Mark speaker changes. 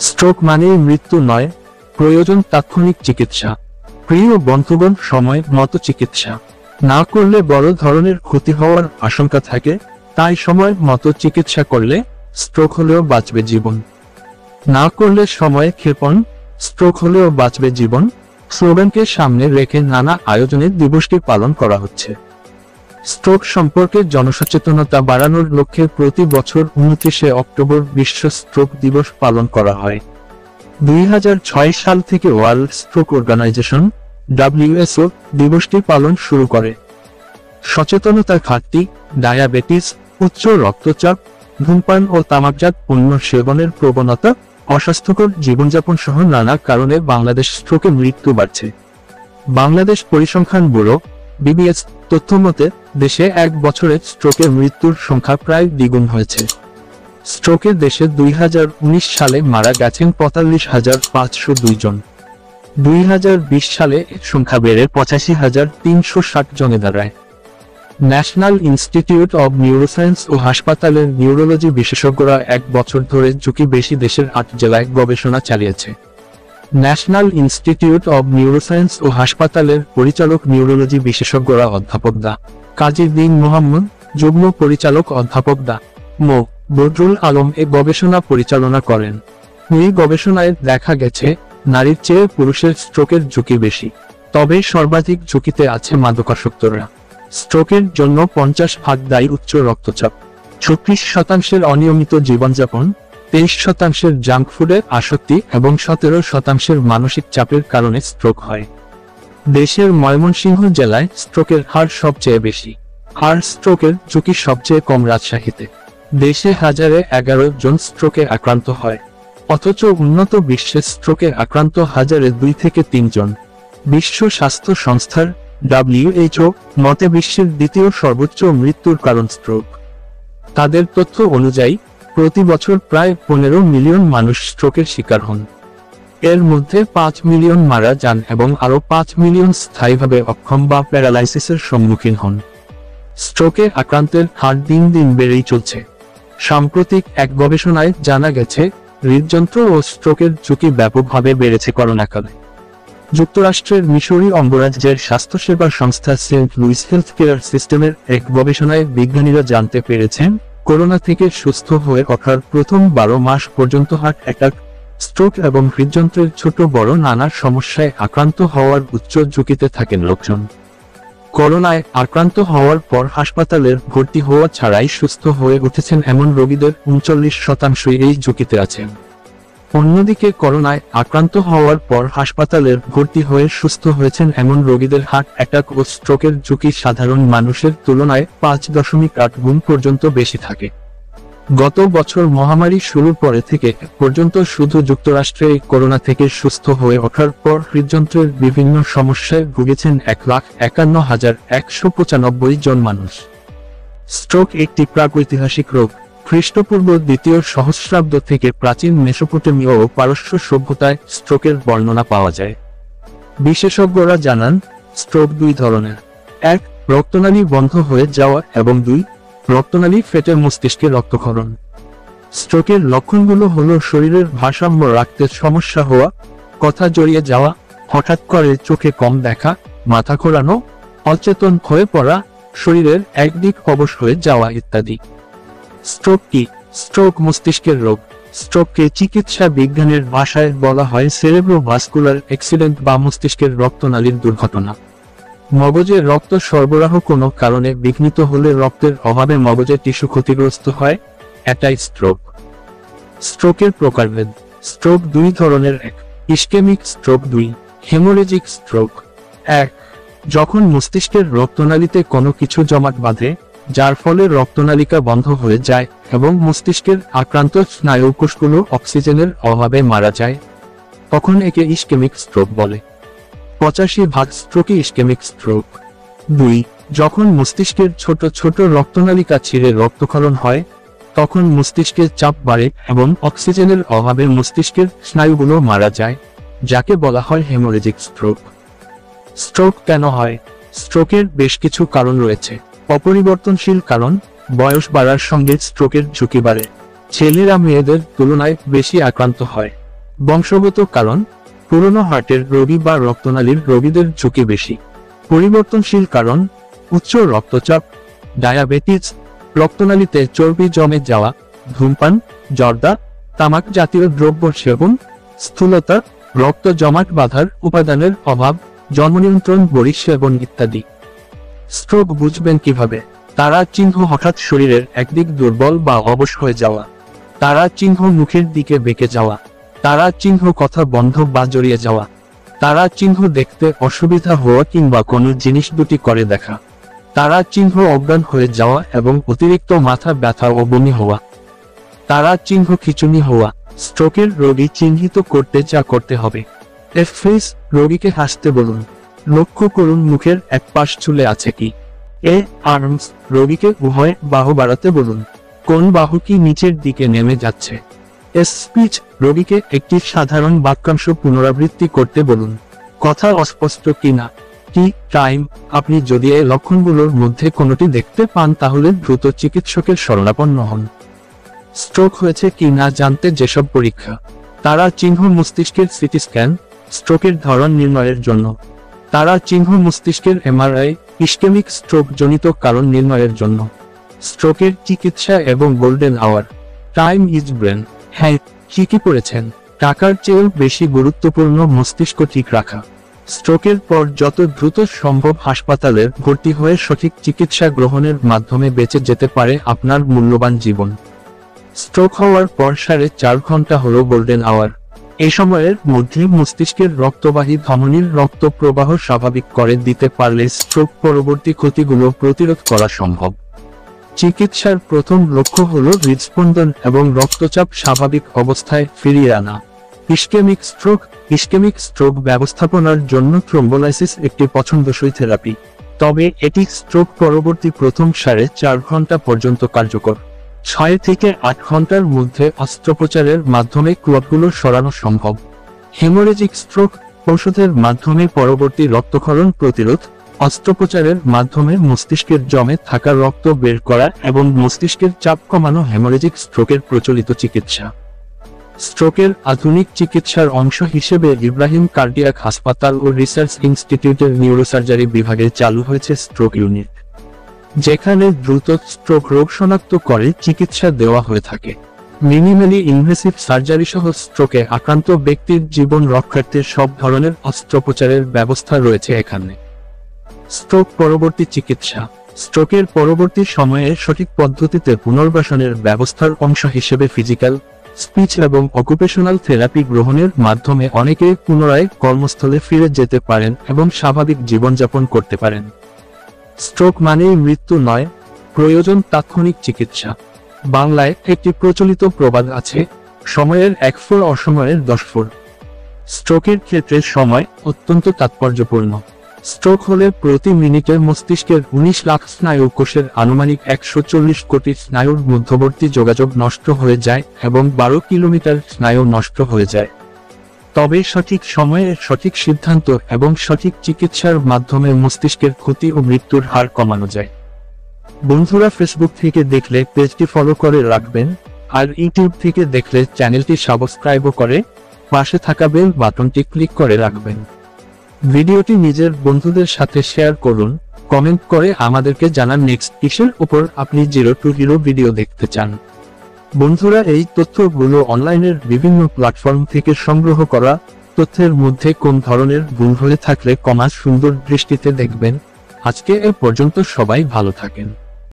Speaker 1: Stroke মানেই মৃত্যু নয়, প্রয়োজন তাৎক্ষণিক চিকিৎসা। প্রিয় বন্ধুগণ, সময় মতো চিকিৎসা না করলে বড় ধরনের ক্ষতি হওয়ার আশঙ্কা থাকে, তাই সময় মতো চিকিৎসা করলে স্ট্রোক হলেও বাঁচবে জীবন। না করলে সময়ে ক্ষেপণ, স্ট্রোক হলেও বাঁচবে জীবন স্লোগানকে সামনে রেখে নানা আয়োজনে দিবসটি পালন করা হচ্ছে। স্ট্রোক সম্পর্কে জনসচেতনতা বাড়ানোর লক্ষ্যে প্রতি বছর 29শে অক্টোবর বিশ্ব স্ট্রোক দিবস পালন করা হয়। 2006 সাল থেকে ওয়ার্ল্ড স্ট্রোক অর্গানাইজেশন (WHO) দিবসটি পালন শুরু করে। সচেতনতার ঘাটতি, ডায়াবেটিস, উচ্চ রক্তচাপ, ধূমপান ও তামাকজাত পণ্য সেবনের প্রবণতা, অস্বাস্থ্যকর জীবনযাপন সহ নানা কারণে বাংলাদেশ স্ট্রোকে মৃত্যু বাড়ছে। বাংলাদেশ পরিসংখ্যান ব্যুরো (BBS) তথ্যমতে দেশে এক বছরে স্ট্রোকের মৃত্যুর সংখ্যা প্রায় দ্বিগুণ হয়েছে। স্ট্রোকে দেশে 2019 সালে মারা গেছেন 45,502 জন। 2020 সালে এর সংখ্যা বেড়ে 85,360 জনে দাঁড়ায়। ন্যাশনাল ইনস্টিটিউট অব নিউরোসায়েন্স ও হাসপাতালের নিউরোলজি বিশেষজ্ঞরা এক বছর ধরে ঝুঁকি বেশি দেশের 8 জেলায় গবেষণা চালিয়েছে। ন্যাশনাল ইনস্টিটিউট অব নিউরোসায়েন্স ও হাসপাতালের পরিচালক নিউরোলজি বিশেষজ্ঞরা অধ্যাপক ডা. কাজী দীন মোহাম্মদ, যুগ্ম পরিচালক অধ্যাপক ডা. মো. বদরুল আলম এ গবেষণা পরিচালনা করেন। এই গবেষণায় দেখা গেছে, নারীর চেয়ে পুরুষের স্ট্রোকের ঝুঁকি বেশি, তবে সর্বাধিক ঝুঁকিতে আছে মাদকাসক্তরা। স্ট্রোকের জন্য 50% দায়ী উচ্চ রক্তচাপ, 36% অনিয়মিত জীবনযাপন, 23% জাঙ্ক ফুডের আসক্তি এবং 17% মানসিক চাপের কারণে স্ট্রোক হয়। দেশের ময়মনসিংহ জেলায় স্ট্রোকের হার সবচেয়ে বেশি, আর স্ট্রোকের ঝুঁকি সবচেয়ে কম রাজশাহীতে। দেশে 1011 জন স্ট্রোকে আক্রান্ত হয়, অথচ উন্নত বিশ্বে স্ট্রোকে আক্রান্ত 1002 থেকে 3 জন। বিশ্ব স্বাস্থ্য সংস্থার WHO মতে বিশ্বের দ্বিতীয় সর্বোচ্চ মৃত্যুর কারণ স্ট্রোক। তাদের তথ্য অনুযায়ী প্রতি বছর প্রায় 15 মিলিয়ন মানুষ স্ট্রোকের শিকার হন। এর মধ্যে 5 মিলিয়ন মারা যান এবং আরও 5 মিলিয়ন স্থায়ীভাবে অক্ষম বা প্যারালাইসিসের সম্মুখীন হন। স্ট্রোকে আক্রান্তের হার দিন দিন বেড়েই চলছে। সাম্প্রতিক এক গবেষণায় জানা গেছে, হৃদযন্ত্র ও স্ট্রোকের ঝুঁকি ব্যাপকভাবে বেড়েছে করোনাকালে। যুক্তরাষ্ট্রের মিসৌরি অঙ্গরাজ্যের স্বাস্থ্যসেবা সংস্থা সেন্ট লুইস হেলথ কেয়ার সিস্টেমের এক গবেষণায় বিজ্ঞানীরা জানতে পেরেছেন, করোনা থেকে সুস্থ হয়ে ওঠার প্রথম 12 মাস পর্যন্ত হার্ট অ্যাটাক, স্ট্রোক এবং হৃদযন্ত্রের ছোট বড় নানা সমস্যায় আক্রান্ত হওয়ার উচ্চ ঝুঁকিতে থাকেন লোকজন। করোনায় আক্রান্ত হওয়ার পর হাসপাতালের ভর্তি হওয়া ছাড়াই সুস্থ হয়ে উঠেছেন এমন রোগীদের 39% এই ঝুঁকিতে আছেন। অন্যদিকে করোনায় আক্রান্ত হওয়ার পর হাসপাতালের ভর্তি হয়ে সুস্থ হয়েছেন এমন রোগীদের হার্ট অ্যাটাক ও স্ট্রোকের ঝুঁকি সাধারণ মানুষের তুলনায় 5.8 গুণ পর্যন্ত বেশি থাকে। গত বছর মহামারী শুরুর পরে থেকে পর্যন্ত শুধু যুক্তরাষ্ট্রে করোনা থেকে সুস্থ হয়ে ওঠার পর হৃদযন্ত্রের বিভিন্ন সমস্যায় ভুগেছেন 1,51,195 জন মানুষ। স্ট্রোক একটি প্রাগৈতিহাসিক রোগ। খ্রিস্টপূর্ব 2য় সহস্রাব্দ থেকে প্রাচীন মেসোপটেমীয় ও পারস্য সভ্যতায় স্ট্রোকের বর্ণনা পাওয়া যায়। বিশেষজ্ঞরা জানান, স্ট্রোক 2 ধরনের: 1. রক্তনালী বন্ধ হয়ে যাওয়া এবং 2. রক্তনালী ফেটে মস্তিষ্কে রক্তক্ষরণ। স্ট্রোকের লক্ষণগুলো হলো শরীরের ভারসাম্য রাখতে সমস্যা হওয়া, কথা জড়িয়ে যাওয়া, হঠাৎ করে চোখে কম দেখা, মাথা ঘোরানো, অচেতন হয়ে পড়া, শরীরের একদিক অবশ হয়ে যাওয়া ইত্যাদি। স্ট্রোক কি? স্ট্রোক মস্তিষ্কের রোগ। স্ট্রোককে চিকিৎসা বিজ্ঞানের ভাষায় বলা হয় সেরেব্রোভাস্কুলার অ্যাক্সিডেন্ট বা মস্তিষ্কের রক্তনালীর দুর্ঘটনা। মগজে রক্ত সরবরাহ কোনো কারণে বিঘ্নিত হলে রক্তের অভাবে মগজের টিস্যু ক্ষতিগ্রস্ত হয়, এটাই স্ট্রোক। স্ট্রোকের প্রকারভেদ। স্ট্রোক 2 ধরনের: 1. Ischaemic stroke, 2. Haemorrhagic stroke. 1. যখন মস্তিষ্কের রক্তনালীতে কোনো কিছু জমাট বাঁধে, যার ফলে রক্তনালিকা বন্ধ হয়ে যায় এবং মস্তিষ্কের আক্রান্ত স্নায়ুকোষগুলো অক্সিজেনের অভাবে মারা যায়, তখন একে ইসকেমিক স্ট্রোক বলে। 85% স্ট্রোকই ইসকেমিক স্ট্রোক। 2. যখন মস্তিষ্কের ছোট ছোট রক্তনালিকা ছিঁড়ে রক্তক্ষরণ হয়, তখন মস্তিষ্কের চাপ বাড়ে এবং অক্সিজেনের অভাবে মস্তিষ্কের স্নায়ুগুলো মারা যায়, যাকে বলা হয় হেমোরেজিক স্ট্রোক। স্ট্রোক কেন হয়? স্ট্রোকের বেশ কিছু কারণ রয়েছে। অপরিবর্তনশীল কারণ: বয়স বাড়ার সঙ্গে স্ট্রোকের ঝুঁকি বাড়ে। ছেলেরা মেয়েদের তুলনায় বেশি আক্রান্ত হয়। বংশগত কারণ, পুরনো হার্টের রোগী বা রক্তনালীর রোগীদের ঝুঁকি বেশি। পরিবর্তনশীল কারণ, উচ্চ রক্তচাপ, ডায়াবেটিস, রক্তনালীতে চর্বি জমে যাওয়া, ধূমপান, জর্দা, তামাক জাতীয় দ্রব্য সেবন, স্থূলতা, রক্ত জমাট বাঁধার উপাদানের অভাব, জন্মনিয়ন্ত্রণ বড়ি সেবন ইত্যাদি। স্ট্রোক বুঝবেন কিভাবে? তারা চিহ্ন হঠাৎ শরীরের একদিক দুর্বল বা অবশ হয়ে যাওয়া, তারা চিহ্ন মুখের দিকে বেঁকে যাওয়া, তারা চিহ্ন কথা বন্ধ বা জড়িয়ে যাওয়া, তারা চিহ্ন দেখতে অসুবিধা হওয়া কিংবা কোনো জিনিস দুটি করে দেখা, তারা চিহ্ন অজ্ঞান হয়ে যাওয়া এবং অতিরিক্ত মাথা ব্যথা ও বমি হওয়া, তারা চিহ্ন খিঁচুনি হওয়া। স্ট্রোকের রোগী চিহ্নিত করতে যা করতে হবে: ফেস, রোগীকে হাসতে বলুন, লক্ষ্য করুন মুখের এক পাশ ঝুলে আছে কি। আর্মস, রোগীকে উভয় বাহু বাড়াতে বলুন, কোন বাহু কি নিচের দিকে নেমে যাচ্ছে। স্পিচ, রোগীকে একটি সাধারণ বাক্যাংশ পুনরাবৃত্তি করতে বলুন, কথা অস্পষ্ট কিনা। টাইম, আপনি যদি এই লক্ষণগুলোর মধ্যে কোনোটি দেখতে পান তাহলে দ্রুত চিকিৎসকের শরণাপন্ন হন। স্ট্রোক হয়েছে কি না জানতে যেসব পরীক্ষা: তারা চিহ্ন মস্তিষ্কের সিটি স্ক্যান, স্ট্রোকের ধরন নির্ণয়ের জন্য; তারা চিহ্ন মস্তিষ্কের এমআরআই, ইসকেমিক স্ট্রোক জনিত কারণ নির্ণয়ের জন্য; স্ট্রোকের চিকিৎসা এবং golden hour, time is brain. হ্যাঁ, ঠিকই পড়েছেন, টাকার চেয়েও বেশি গুরুত্বপূর্ণ মস্তিষ্ক ঠিক রাখা। স্ট্রোকের পর যত দ্রুত সম্ভব হাসপাতালে ভর্তি হয়ে সঠিক চিকিৎসা গ্রহণের মাধ্যমে বেঁচে যেতে পারে আপনার মূল্যবান জীবন। স্ট্রোক হওয়ার পর 4.5 ঘন্টা হলো গোল্ডেন আওয়ার। এই সময়ের মধ্যে মস্তিষ্কের রক্তবাহী ধমনীর রক্ত প্রবাহ স্বাভাবিক করে দিতে পারলে স্ট্রোক পরবর্তী ক্ষতিগুলো প্রতিরোধ করা সম্ভব। চিকিৎসার প্রথম লক্ষ্য হলো হৃদস্পন্দন এবং রক্তচাপ স্বাভাবিক অবস্থায় ফিরিয়ে আনা। ইসকেমিক স্ট্রোক ব্যবস্থাপনার জন্য থ্রোম্বোলাইসিস একটি পছন্দসই থেরাপি, তবে এটি স্ট্রোক পরবর্তী প্রথম 4.5 ঘন্টা পর্যন্ত কার্যকর। 6 থেকে 8 ঘন্টার মধ্যে অস্ত্রোপচারের মাধ্যমে ক্লটগুলো সরানো সম্ভব। হেমোরেজিক স্ট্রোক, ঔষধের মাধ্যমে পরবর্তী রক্তক্ষরণ প্রতিরোধ, অস্ত্রোপচারের মাধ্যমে মস্তিষ্কের জমে থাকা রক্ত বের করা এবং মস্তিষ্কের চাপ কমানো হেমোরেজিক স্ট্রোকের প্রচলিত চিকিৎসা। স্ট্রোকের আধুনিক চিকিৎসার অংশ হিসেবে ইব্রাহিম কার্ডিয়াক হাসপাতাল ও রিসার্চ ইনস্টিটিউটের নিউরোসার্জারি বিভাগে চালু হয়েছে স্ট্রোক ইউনিট, যেখানে দ্রুত স্ট্রোক রোগ শনাক্ত করে চিকিৎসা দেওয়া হয়ে থাকে। মিনিমালি ইনভেসিভ সার্জারি সহ স্ট্রোকে আক্রান্ত ব্যক্তির জীবন রক্ষার্থে সব ধরনের অস্ত্রোপচারের ব্যবস্থা রয়েছে এখানে। স্ট্রোক পরবর্তী চিকিৎসা, স্ট্রোকের পরবর্তী সময়ে সঠিক পদ্ধতিতে পুনর্বাসনের ব্যবস্থার অংশ হিসেবে ফিজিক্যাল, স্পিচ এবং অকুপেশনাল থেরাপি গ্রহণের মাধ্যমে অনেকে পুনরায় কর্মস্থলে ফিরে যেতে পারেন এবং স্বাভাবিক জীবনযাপন করতে পারেন। স্ট্রোক মানেই মৃত্যু নয়, প্রয়োজন তাৎক্ষণিক চিকিৎসা। বাংলায় একটি প্রচলিত প্রবাদ আছে, সময়ের 1 ফোর অসময়ের 10 ফোর। স্ট্রোকের ক্ষেত্রে সময় অত্যন্ত তাৎপর্যপূর্ণ। স্ট্রোক হলে প্রতি মিনিটে মস্তিষ্কের 19 লাখ স্নায়ু কোষের আনুমানিক 140 কোটি স্নায়ুর মধ্যবর্তী যোগাযোগ নষ্ট হয়ে যায় এবং 12 কিলোমিটার স্নায়ু নষ্ট হয়ে যায়। তবে সঠিক সময়ে সঠিক সিদ্ধান্ত এবং সঠিক চিকিৎসার মাধ্যমে মস্তিষ্কের ক্ষতি ও মৃত্যুর হার কমানো যায়। বন্ধুরা, ফেসবুক থেকে দেখলে পেজটি ফলো করে রাখবেন, আর ইউটিউব থেকে দেখলে চ্যানেলটি সাবস্ক্রাইব করে পাশে থাকা বেল বাটনটি ক্লিক করে রাখবেন। ভিডিওটি নিজের বন্ধুদের সাথে শেয়ার করুন, কমেন্ট করে আমাদেরকে জানান নেক্সট কিসের উপর আপনি জিরো টু হিরো ভিডিও দেখতে চান। বন্ধুরা, এই তথ্যগুলো অনলাইনের বিভিন্ন প্ল্যাটফর্ম থেকে সংগ্রহ করা। তথ্যের মধ্যে কোন ধরনের ভুল হয়ে থাকলে সুন্দর দৃষ্টিতে দেখবেন। আজকে এ পর্যন্ত, সবাই ভালো থাকেন।